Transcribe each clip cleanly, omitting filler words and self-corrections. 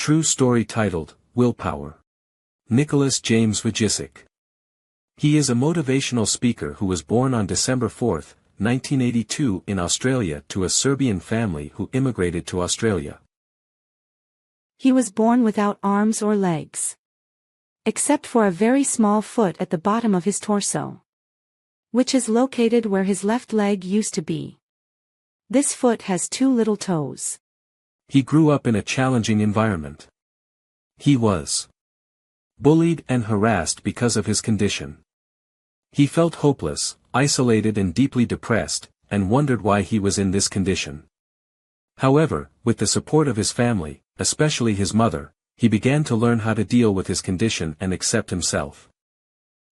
True story titled, Willpower. Nicholas James Vujicic. He is a motivational speaker who was born on December 4, 1982 in Australia to a Serbian family who immigrated to Australia. He was born without arms or legs, except for a very small foot at the bottom of his torso, which is located where his left leg used to be. This foot has 2 little toes. He grew up in a challenging environment. He was bullied and harassed because of his condition. He felt hopeless, isolated and deeply depressed, and wondered why he was in this condition. However, with the support of his family, especially his mother, he began to learn how to deal with his condition and accept himself.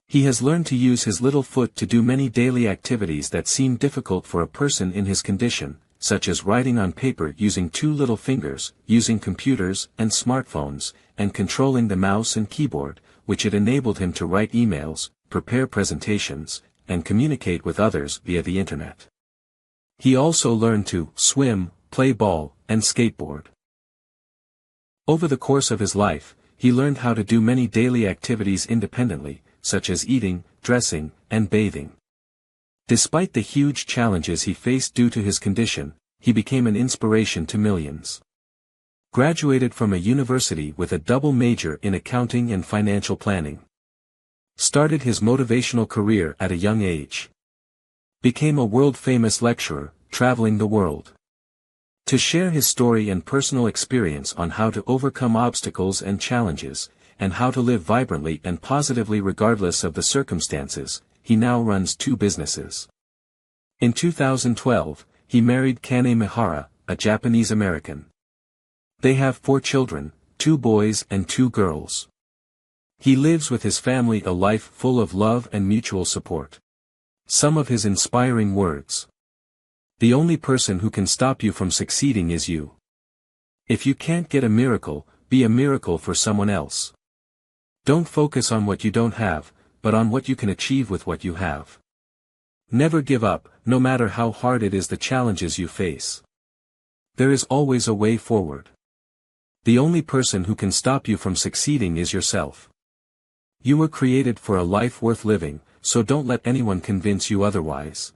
He has learned to use his little foot to do many daily activities that seem difficult for a person in his condition, such as writing on paper using 2 little fingers, using computers and smartphones, and controlling the mouse and keyboard, which it enabled him to write emails, prepare presentations, and communicate with others via the internet. He also learned to swim, play ball, and skateboard. Over the course of his life, he learned how to do many daily activities independently, such as eating, dressing, and bathing. Despite the huge challenges he faced due to his condition, he became an inspiration to millions. Graduated from a university with a double major in accounting and financial planning. Started his motivational career at a young age. Became a world-famous lecturer, traveling the world to share his story and personal experience on how to overcome obstacles and challenges, and how to live vibrantly and positively regardless of the circumstances. He now runs 2 businesses. In 2012, he married Kane Mihara, a Japanese American. They have 4 children, 2 boys and 2 girls. He lives with his family a life full of love and mutual support. Some of his inspiring words. The only person who can stop you from succeeding is you. If you can't get a miracle, be a miracle for someone else. Don't focus on what you don't have, but on what you can achieve with what you have. Never give up, no matter how hard it is the challenges you face. There is always a way forward. The only person who can stop you from succeeding is yourself. You were created for a life worth living, so don't let anyone convince you otherwise.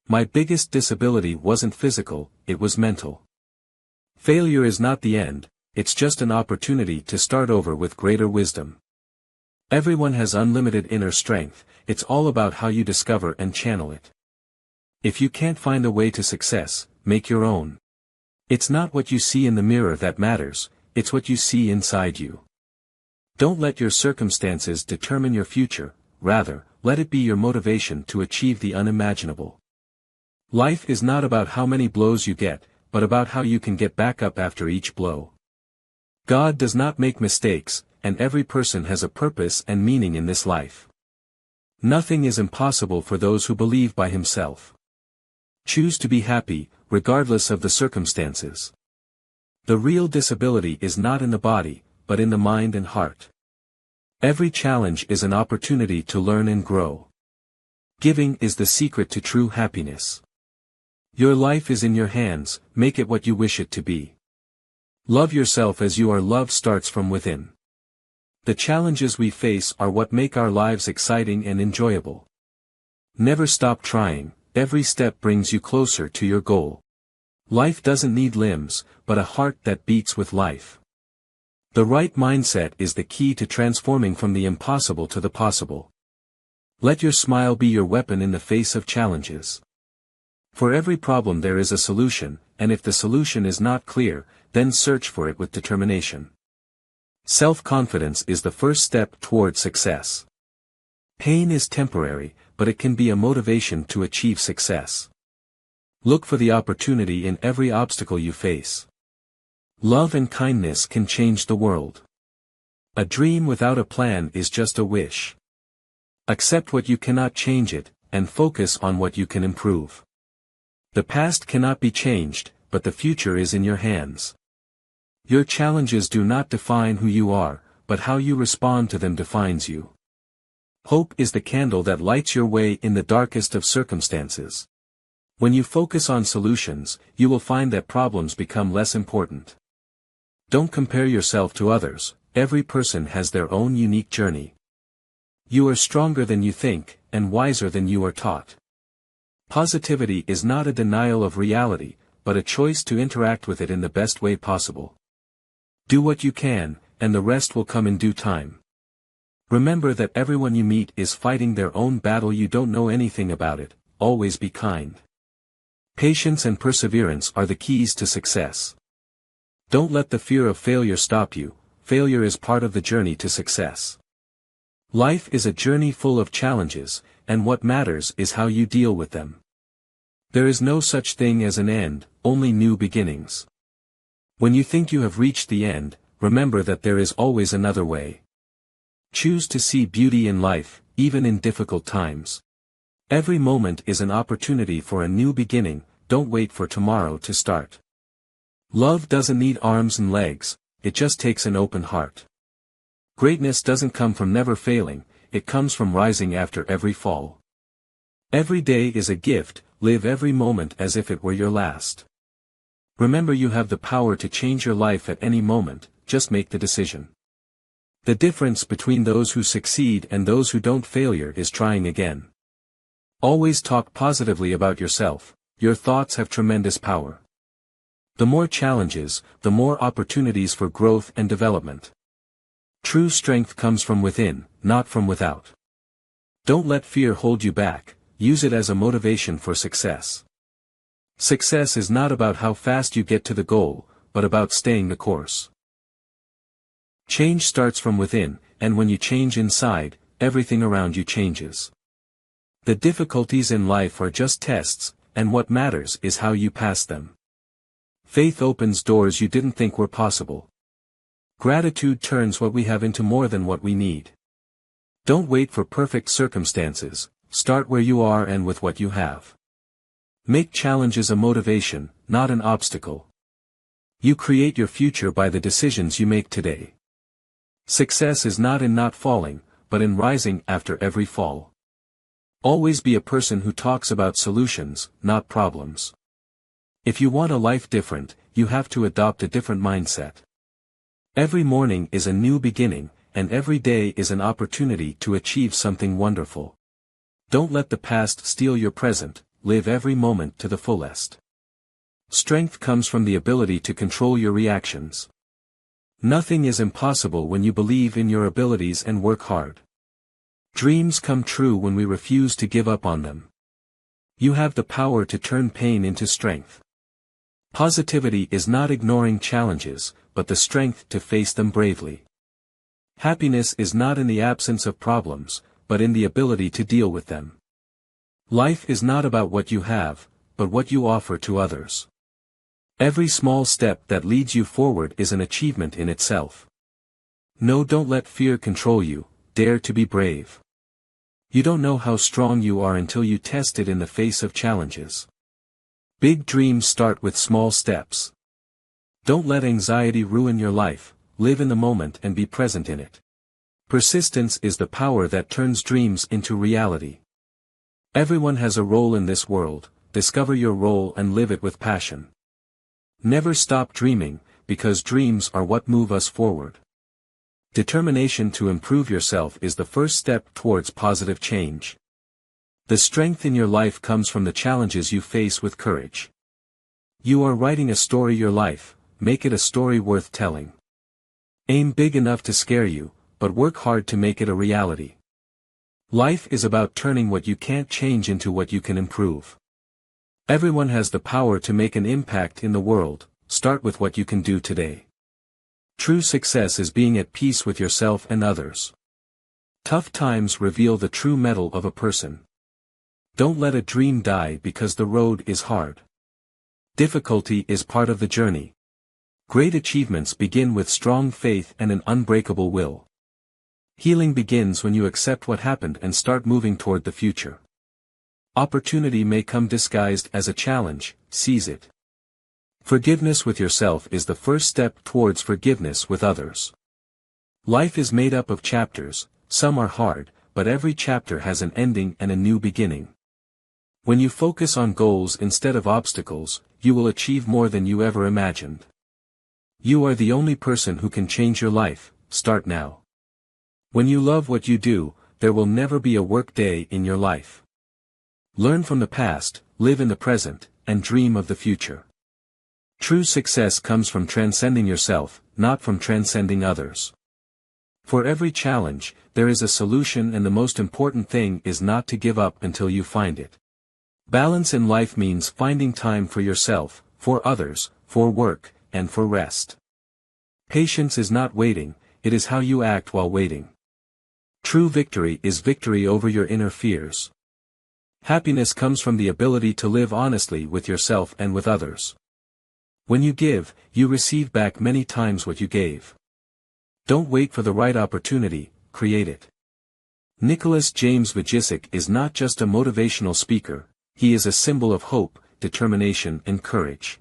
My biggest disability wasn't physical, it was mental. Failure is not the end, it's just an opportunity to start over with greater wisdom. Everyone has unlimited inner strength, it's all about how you discover and channel it. If you can't find a way to success, make your own. It's not what you see in the mirror that matters, it's what you see inside you. Don't let your circumstances determine your future, rather, let it be your motivation to achieve the unimaginable. Life is not about how many blows you get, but about how you can get back up after each blow. God does not make mistakes, and every person has a purpose and meaning in this life. Nothing is impossible for those who believe by himself. Choose to be happy, regardless of the circumstances. The real disability is not in the body, but in the mind and heart. Every challenge is an opportunity to learn and grow. Giving is the secret to true happiness. Your life is in your hands, make it what you wish it to be. Love yourself as you are. Love starts from within. The challenges we face are what make our lives exciting and enjoyable. Never stop trying, every step brings you closer to your goal. Life doesn't need limbs, but a heart that beats with life. The right mindset is the key to transforming from the impossible to the possible. Let your smile be your weapon in the face of challenges. For every problem there is a solution, and if the solution is not clear, then search for it with determination. Self-confidence is the first step toward success. Pain is temporary, but it can be a motivation to achieve success. Look for the opportunity in every obstacle you face. Love and kindness can change the world. A dream without a plan is just a wish. Accept what you cannot change it, and focus on what you can improve. The past cannot be changed, but the future is in your hands. Your challenges do not define who you are, but how you respond to them defines you. Hope is the candle that lights your way in the darkest of circumstances. When you focus on solutions, you will find that problems become less important. Don't compare yourself to others, every person has their own unique journey. You are stronger than you think, and wiser than you are taught. Positivity is not a denial of reality, but a choice to interact with it in the best way possible. Do what you can, and the rest will come in due time. Remember that everyone you meet is fighting their own battle. You don't know anything about it. Always be kind. Patience and perseverance are the keys to success. Don't let the fear of failure stop you. Failure is part of the journey to success. Life is a journey full of challenges, and what matters is how you deal with them. There is no such thing as an end, only new beginnings. When you think you have reached the end, remember that there is always another way. Choose to see beauty in life, even in difficult times. Every moment is an opportunity for a new beginning. Don't wait for tomorrow to start. Love doesn't need arms and legs, it just takes an open heart. Greatness doesn't come from never failing, it comes from rising after every fall. Every day is a gift, live every moment as if it were your last. Remember, you have the power to change your life at any moment, just make the decision. The difference between those who succeed and those who don't failure is trying again. Always talk positively about yourself, your thoughts have tremendous power. The more challenges, the more opportunities for growth and development. True strength comes from within, not from without. Don't let fear hold you back, use it as a motivation for success. Success is not about how fast you get to the goal, but about staying the course. Change starts from within, and when you change inside, everything around you changes. The difficulties in life are just tests, and what matters is how you pass them. Faith opens doors you didn't think were possible. Gratitude turns what we have into more than what we need. Don't wait for perfect circumstances, start where you are and with what you have. Make challenges a motivation, not an obstacle. You create your future by the decisions you make today. Success is not in not falling, but in rising after every fall. Always be a person who talks about solutions, not problems. If you want a life different, you have to adopt a different mindset. Every morning is a new beginning, and every day is an opportunity to achieve something wonderful. Don't let the past steal your present, live every moment to the fullest. Strength comes from the ability to control your reactions. Nothing is impossible when you believe in your abilities and work hard. Dreams come true when we refuse to give up on them. You have the power to turn pain into strength. Positivity is not ignoring challenges, but the strength to face them bravely. Happiness is not in the absence of problems, but in the ability to deal with them. Life is not about what you have, but what you offer to others. Every small step that leads you forward is an achievement in itself. No, don't let fear control you, dare to be brave. You don't know how strong you are until you test it in the face of challenges. Big dreams start with small steps. Don't let anxiety ruin your life, live in the moment and be present in it. Persistence is the power that turns dreams into reality. Everyone has a role in this world, discover your role and live it with passion. Never stop dreaming, because dreams are what move us forward. Determination to improve yourself is the first step towards positive change. The strength in your life comes from the challenges you face with courage. You are writing a story your life, make it a story worth telling. Aim big enough to scare you, but work hard to make it a reality. Life is about turning what you can't change into what you can improve. Everyone has the power to make an impact in the world, start with what you can do today. True success is being at peace with yourself and others. Tough times reveal the true mettle of a person. Don't let a dream die because the road is hard. Difficulty is part of the journey. Great achievements begin with strong faith and an unbreakable will. Healing begins when you accept what happened and start moving toward the future. Opportunity may come disguised as a challenge, seize it. Forgiveness with yourself is the first step towards forgiveness with others. Life is made up of chapters, some are hard, but every chapter has an ending and a new beginning. When you focus on goals instead of obstacles, you will achieve more than you ever imagined. You are the only person who can change your life. Start now. When you love what you do, there will never be a work day in your life. Learn from the past, live in the present, and dream of the future. True success comes from transcending yourself, not from transcending others. For every challenge, there is a solution, and the most important thing is not to give up until you find it. Balance in life means finding time for yourself, for others, for work, and for rest. Patience is not waiting, it is how you act while waiting. True victory is victory over your inner fears. Happiness comes from the ability to live honestly with yourself and with others. When you give, you receive back many times what you gave. Don't wait for the right opportunity, create it. Nicholas James Vujicic is not just a motivational speaker, he is a symbol of hope, determination and courage.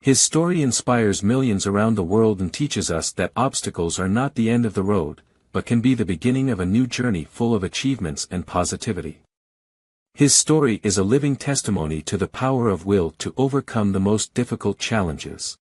His story inspires millions around the world and teaches us that obstacles are not the end of the road, but can be the beginning of a new journey full of achievements and positivity. His story is a living testimony to the power of will to overcome the most difficult challenges.